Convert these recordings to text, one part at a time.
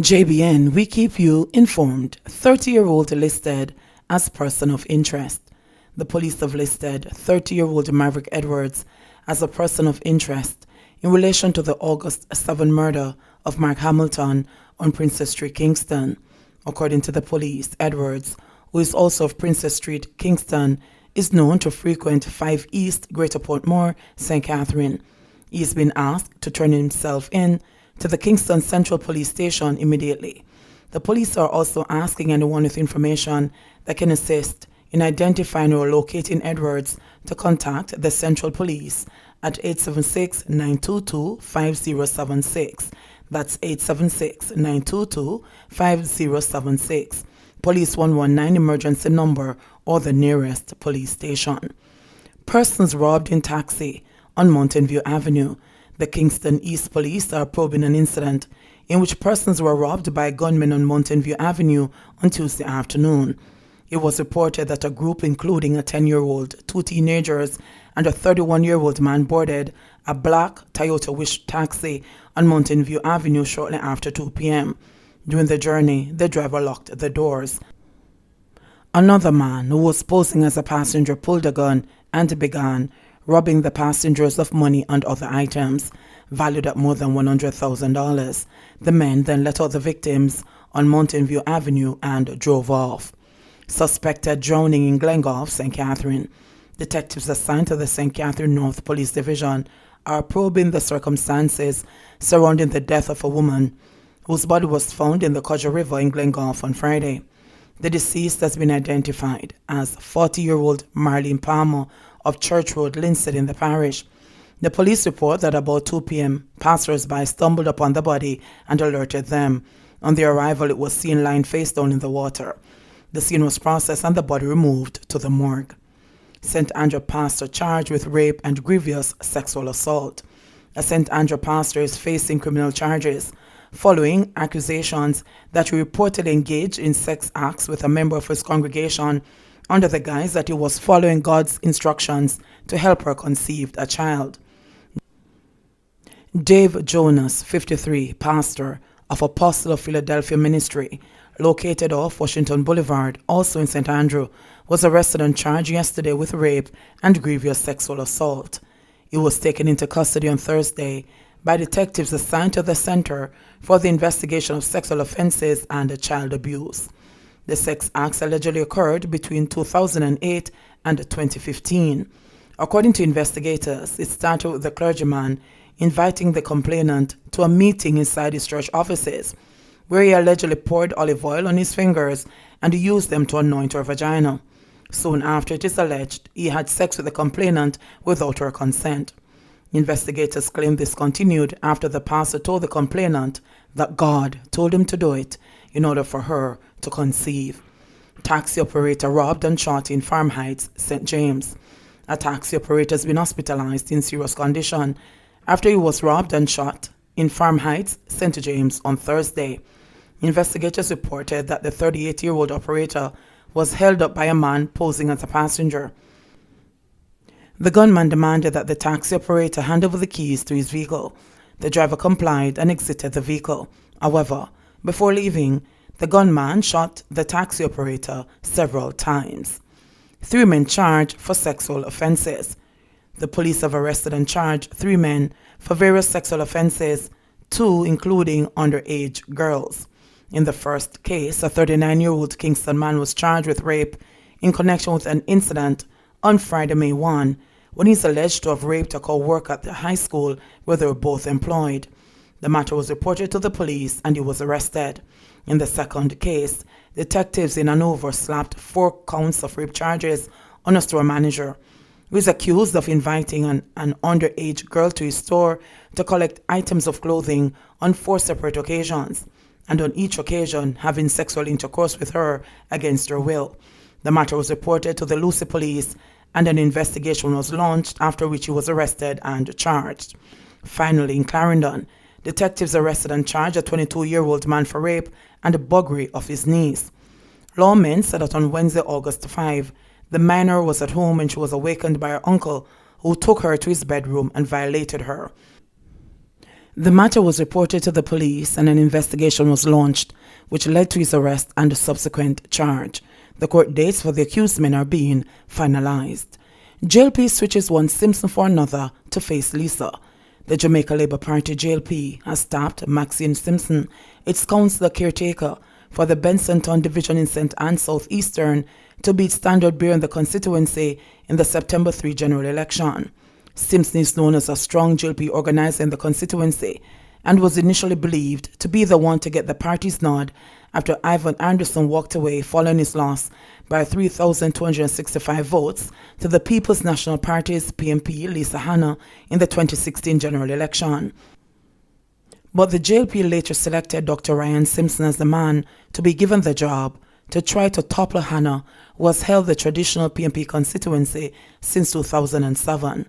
JBN, we keep you informed. 30-year-old listed as person of interest. The police have listed 30-year-old Maverick Edwards as a person of interest in relation to the August 7 murder of Mark Hamilton on Princess Street, Kingston. According to the police, Edwards, who is also of Princess Street, Kingston, is known to frequent 5 East, Greater Portmore, St. Catherine. He has been asked to turn himself in to the Kingston Central Police Station immediately. The police are also asking anyone with information that can assist in identifying or locating Edwards to contact the Central Police at 876-922-5076. That's 876-922-5076. Police 119 emergency number or the nearest police station. Persons robbed in taxi on Mountain View Avenue. The Kingston East Police are probing an incident in which persons were robbed by gunmen on Mountain View Avenue on Tuesday afternoon. It was reported that a group including a 10-year-old, 2 teenagers, and a 31-year-old man boarded a black Toyota Wish taxi on Mountain View Avenue shortly after 2 p.m. During the journey, the driver locked the doors. Another man who was posing as a passenger pulled a gun and began robbing the passengers of money and other items, valued at more than $100,000. The men then let out the victims on Mountain View Avenue and drove off. Suspected drowning in Glengolf, St. Catherine. Detectives assigned to the St. Catherine North Police Division are probing the circumstances surrounding the death of a woman whose body was found in the Cudgel River in Glengolf on Friday. The deceased has been identified as 40-year-old Marlene Palmer of Church Road, Linstead in the parish. The police report that about 2 p.m., passers-by stumbled upon the body and alerted them. On their arrival, it was seen lying face down in the water. The scene was processed and the body removed to the morgue. St. Andrew pastor charged with rape and grievous sexual assault. A St. Andrew pastor is facing criminal charges following accusations that he reportedly engaged in sex acts with a member of his congregation under the guise that he was following God's instructions to help her conceive a child. Dave Jonas, 53, pastor of Apostle of Philadelphia Ministry, located off Washington Boulevard, also in St. Andrew, was arrested and charged yesterday with rape and grievous sexual assault. He was taken into custody on Thursday by detectives assigned to the Center for the Investigation of Sexual Offenses and Child Abuse. The sex acts allegedly occurred between 2008 and 2015. According to investigators, it started with the clergyman inviting the complainant to a meeting inside his church offices, where he allegedly poured olive oil on his fingers and used them to anoint her vagina. Soon after, it is alleged he had sex with the complainant without her consent. Investigators claim this continued after the pastor told the complainant that God told him to do it in order for her to conceive. Taxi operator robbed and shot in Farm Heights, St. James. A taxi operator has been hospitalized in serious condition after he was robbed and shot in Farm Heights, St. James on Thursday. Investigators reported that the 38-year-old operator was held up by a man posing as a passenger. The gunman demanded that the taxi operator hand over the keys to his vehicle. The driver complied and exited the vehicle. However, before leaving, the gunman shot the taxi operator several times. 3 men charged for sexual offenses. The police have arrested and charged 3 men for various sexual offenses, 2 including underage girls. In the first case, a 39-year-old Kingston man was charged with rape in connection with an incident on Friday, May 1, when he is alleged to have raped a co-worker at the high school where they were both employed. The matter was reported to the police and he was arrested. In the second case, detectives in Hanover slapped 4 counts of rape charges on a store manager who is accused of inviting an underage girl to his store to collect items of clothing on 4 separate occasions, and on each occasion having sexual intercourse with her against her will. The matter was reported to the Lucy police and an investigation was launched, after which he was arrested and charged. Finally, in Clarendon, detectives arrested and charged a 22-year-old man for rape and buggery of his niece. Lawmen said that on Wednesday, August 5, the minor was at home when she was awakened by her uncle, who took her to his bedroom and violated her. The matter was reported to the police and an investigation was launched, which led to his arrest and the subsequent charge. The court dates for the accused men are being finalized. JLP switches one Simpson for another to face Lisa. The Jamaica Labour Party JLP has tapped Maxine Simpson, its councillor caretaker, for the Bensonton division in St. Anne South Eastern to beat Standard Bearer in the constituency in the September 3 general election. Simpson is known as a strong JLP organizer in the constituency and was initially believed to be the one to get the party's nod after Ivan Anderson walked away following his loss by 3,265 votes to the People's National Party's PMP Lisa Hanna in the 2016 general election. But the JLP later selected Dr. Ryan Simpson as the man to be given the job to try to topple Hanna, who has held the traditional PMP constituency since 2007.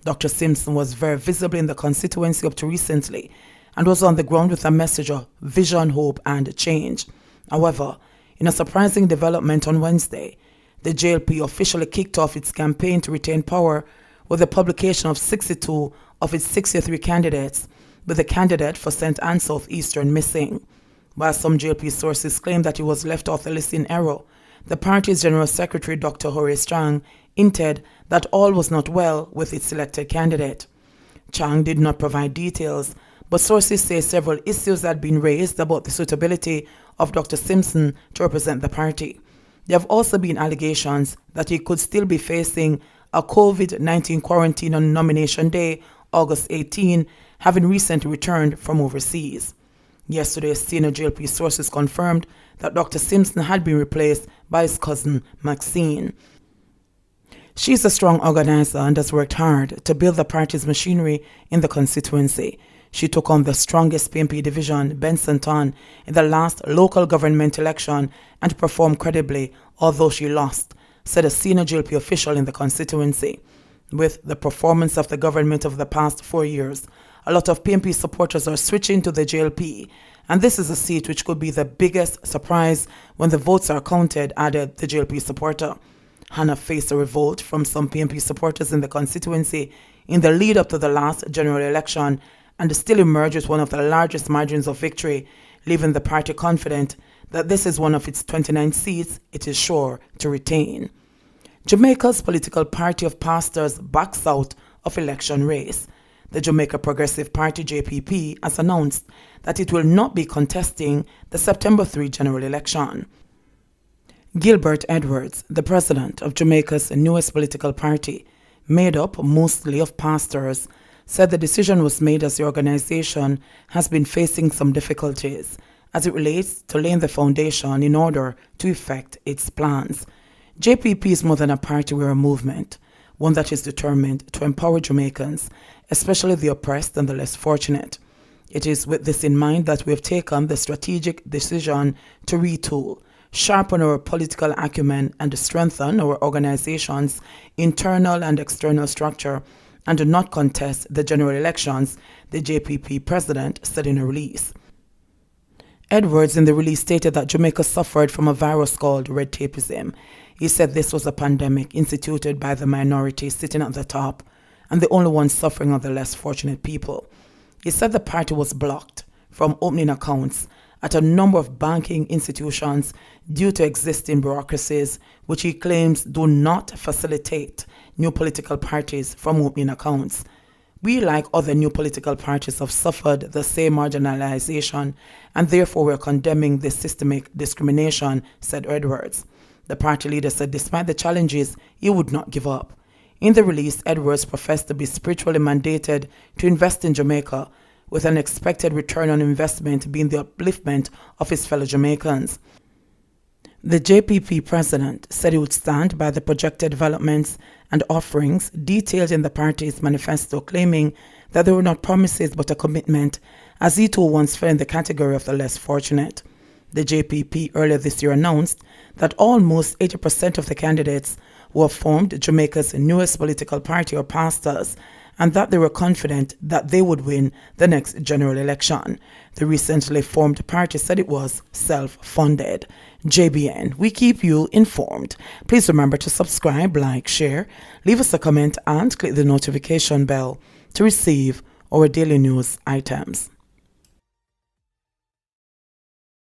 Dr. Simpson was very visible in the constituency up to recently and was on the ground with a message of vision, hope and change. However, in a surprising development on Wednesday, the JLP officially kicked off its campaign to retain power with the publication of 62 of its 63 candidates, with the candidate for St. Anne South Eastern missing. While some JLP sources claim that he was left off the list in error, the party's General Secretary Dr. Horace Chang hinted that all was not well with its selected candidate. Chang did not provide details, but sources say several issues had been raised about the suitability of Dr. Simpson to represent the party. There have also been allegations that he could still be facing a COVID-19 quarantine on nomination day, August 18, having recently returned from overseas. Yesterday, senior JLP sources confirmed that Dr. Simpson had been replaced by his cousin, Maxine. She is a strong organizer and has worked hard to build the party's machinery in the constituency. She took on the strongest PMP division, Bensonton, in the last local government election and performed credibly, although she lost, said a senior JLP official in the constituency. With the performance of the government of the past 4 years, a lot of PMP supporters are switching to the JLP, and this is a seat which could be the biggest surprise when the votes are counted, added the JLP supporter. Hannah faced a revolt from some PMP supporters in the constituency in the lead up to the last general election and still emerged with one of the largest margins of victory, leaving the party confident that this is one of its 29 seats it is sure to retain. Jamaica's political party of pastors backs out of election race. The Jamaica Progressive Party JPP has announced that it will not be contesting the September 3 general election. Gilbert Edwards, the president of Jamaica's newest political party, made up mostly of pastors, said the decision was made as the organization has been facing some difficulties as it relates to laying the foundation in order to effect its plans. JPP is more than a party, we're a movement, one that is determined to empower Jamaicans, especially the oppressed and the less fortunate. It is with this in mind that we have taken the strategic decision to retool, sharpen our political acumen and strengthen our organization's internal and external structure and do not contest the general elections, the JPP president said in a release. Edwards in the release stated that Jamaica suffered from a virus called red tapeism. He said this was a pandemic instituted by the minority sitting at the top and the only ones suffering are the less fortunate people. He said the party was blocked from opening accounts at a number of banking institutions due to existing bureaucracies, which he claims do not facilitate new political parties from opening accounts. We, like other new political parties, have suffered the same marginalization and therefore we're condemning this systemic discrimination, said Edwards. The party leader said despite the challenges, he would not give up. In the release, Edwards professed to be spiritually mandated to invest in Jamaica, with an expected return on investment being the upliftment of his fellow Jamaicans. The JPP president said he would stand by the projected developments and offerings detailed in the party's manifesto, claiming that they were not promises but a commitment, as he too once fell in the category of the less fortunate. The JPP earlier this year announced that almost 80% of the candidates who have formed Jamaica's newest political party are pastors, and that they were confident that they would win the next general election. The recently formed party said it was self-funded. JBN, we keep you informed. Please remember to subscribe, like, share, leave us a comment and click the notification bell to receive our daily news items.